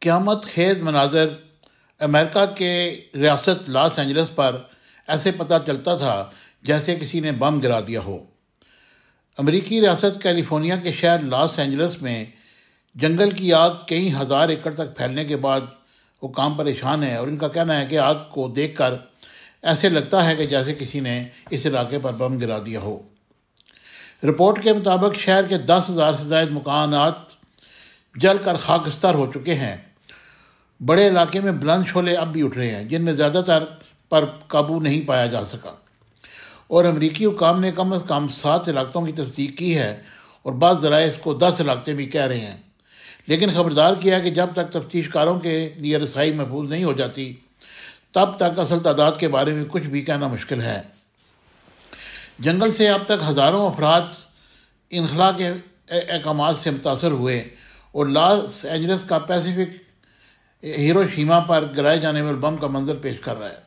قیامت خیز مناظر امریکہ کے ریاست لاس اینجلس پر ایسے پتہ چلتا تھا جیسے کسی نے بم گرا دیا ہو۔ امریکی ریاست کیلیفورنیا کے شہر لاس اینجلس میں جنگل کی آگ کئی ہزار ایکڑ تک پھیلنے کے بعد حکام پریشان ہیں، اور ان کا کہنا ہے کہ آگ کو دیکھ کر ایسے لگتا ہے کہ جیسے کسی نے اس علاقے پر بم گرا دیا ہو۔ رپورٹ کے مطابق شہر کے 10,000 سے زائد مکانات جل کر خاکستر ہو چکے ہیں۔ بڑے علاقے میں بلند شعلے اب بھی اٹھ رہے ہیں، جن میں زیادہ تر پر قابو نہیں پایا جا سکا، اور امریکی حکام نے کم از کم 7 ہلاکتوں کی تصدیق کی ہے، اور بعض ذرائع اس کو 10 ہلاکتیں بھی کہہ رہے ہیں، لیکن خبردار کیا ہے کہ جب تک تفتیش کاروں کے لیے رسائی محفوظ نہیں ہو جاتی تب تک اصل تعداد کے بارے میں کچھ بھی کہنا مشکل ہے۔ جنگل سے اب تک ہزاروں افراد انخلا کے احکامات سے متاثر ہوئے، اور لاس اینجلس کا پیسیفک ہیروشیما پر گرائے جانے والے بم کا منظر پیش کر رہا ہے،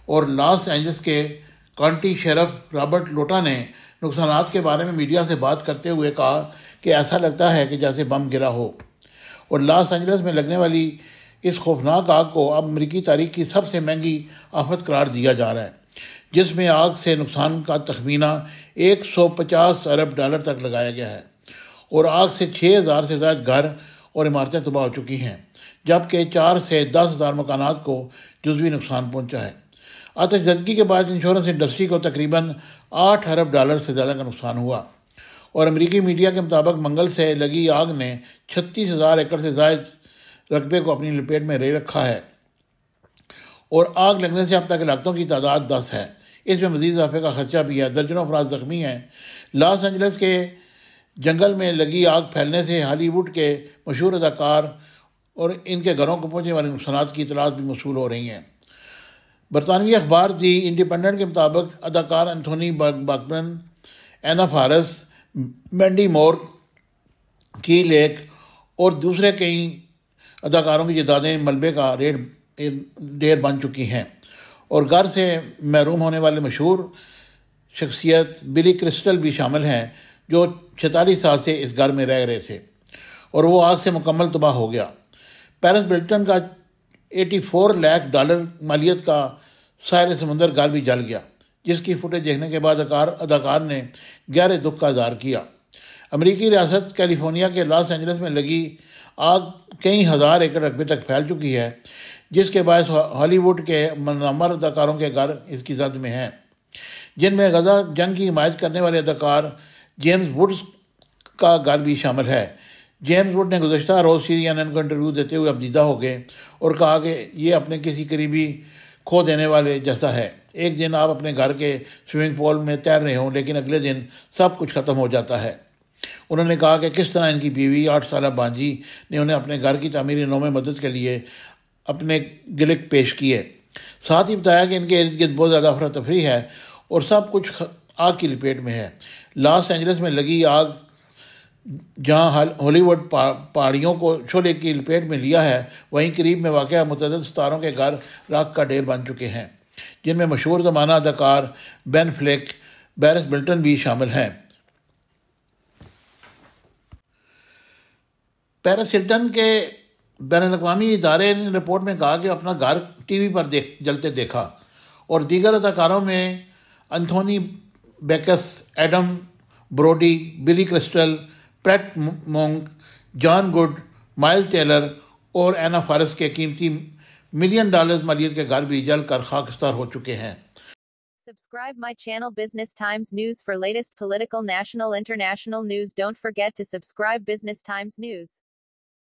اور لاس اینجلس کے کانٹی شeriف رابرٹ لوٹا نے نقصانات کے بارے میں میڈیا سے بات کرتے ہوئے کہا کہ ایسا لگتا ہے کہ جیسے بم گرا ہو، اور لاس اینجلس میں لگنے والی اس خوفناک آگ کو اب امریکی تاریخ کی سب سے مہنگی آفت قرار دیا جا رہا ہے، جس میں آگ سے نقصان کا تخمینہ $150 ارب تک لگایا گیا ہے، اور آگ سے 6,000 سے زائد گھر اور عمارتیں تباہ ہو چکی ہیں، جبکہ 4 سے 10,000 مکانات کو جزوی نقصان پہنچا ہے۔ آتش زدگی کے بعد انشورنس انڈسٹری کو تقریباً $8 ارب سے زیادہ کا نقصان ہوا، اور امریکی میڈیا کے مطابق منگل سے لگی آگ نے 36,000 ایکڑ سے زائد رقبے کو اپنی لپیٹ میں لے رکھا ہے، اور آگ لگنے سے اب تک ہلاکتوں کی تعداد 10 ہے۔ اس میں مزید اضافے کا خدشہ بھی ہے، درجنوں افراد زخمی ہیں۔ لاس اینجلس کے جنگل میں لگی آگ پھیلنے سے ہالی ووڈ کے مشہور اداکار اور ان کے گھروں کو پہنچنے والے نقصانات کی اطلاعات بھی موصول ہو رہی ہیں۔ برطانوی اخبار دی انڈیپینڈنٹ کے مطابق اداکار انتھونی باکمن، اینا فارس، مینڈی مور، کی لیک اور دوسرے کئی اداکاروں کی جائیدادیں ملبے کا ڈھیر بن چکی ہیں، اور گھر سے محروم ہونے والے مشہور شخصیت بلی کرسٹل بھی شامل ہیں، جو 46 سال سے اس گھر میں رہ رہے تھے، اور وہ آگ سے مکمل تباہ ہو گیا۔ پیرس بلٹن کا $84 لاکھ مالیت کا ساحل سمندر گھر بھی جل گیا، جس کی فوٹیج دیکھنے کے بعد اداکار نے گہرے دکھ کا اظہار کیا۔ امریکی ریاست کیلیفورنیا کے لاس اینجلس میں لگی آگ کئی ہزار ایکڑ رقبے تک پھیل چکی ہے، جس کے باعث ہالی ووڈ کے نامور اداکاروں کے گھر اس کی زد میں ہیں، جن میں غزہ جنگ کی حمایت کرنے والے اداکار جیمز ووڈز کا گھر بھی شامل ہے۔ جیمز ووڈ نے گزشتہ روز CNN کو انٹرویو دیتے ہوئے ابدیدہ ہو گئے اور کہا کہ یہ اپنے کسی قریبی کھو دینے والے جیسا ہے۔ ایک دن آپ اپنے گھر کے سوئمنگ پول میں تیر رہے ہوں، لیکن اگلے دن سب کچھ ختم ہو جاتا ہے۔ انہوں نے کہا کہ کس طرح ان کی بیوی 8 سالہ بانجی نے انہیں اپنے گھر کی تعمیری نو میں مدد کے لیے اپنے گلک پیش کیے۔ ساتھ ہی بتایا کہ ان کے ارد گرد بہت زیادہ افراتفری ہے اور سب کچھ آگ کی لپیٹ میں ہے۔ لاس اینجلس میں لگی آگ جہاں ہالی ووڈ پہاڑیوں کو شعلے کی لپیٹ میں لیا ہے، وہیں قریب میں واقع متعدد ستاروں کے گھر راکھ کا ڈھیر بن چکے ہیں، جن میں مشہور زمانہ اداکار بین فلیک، پیرس بلٹن بھی شامل ہیں۔ پیرس ہلٹن کے بین الاقوامی ادارے نے رپورٹ میں کہا کہ اپنا گھر ٹی وی پر جلتے دیکھا، اور دیگر اداکاروں میں انتھونی بیکس، ایڈم بروڈی، بلی کرسٹل، پیٹ مونک، جان گڈ، مائل ٹیلر اور اینا فارس کے قیمتی $1 ملین مالیت کے گھر بھی جل کر خاکستر ہو چکے ہیں۔ Subscribe my channel Business Times News for latest political, national, international news. Don't forget to subscribe Business Times News.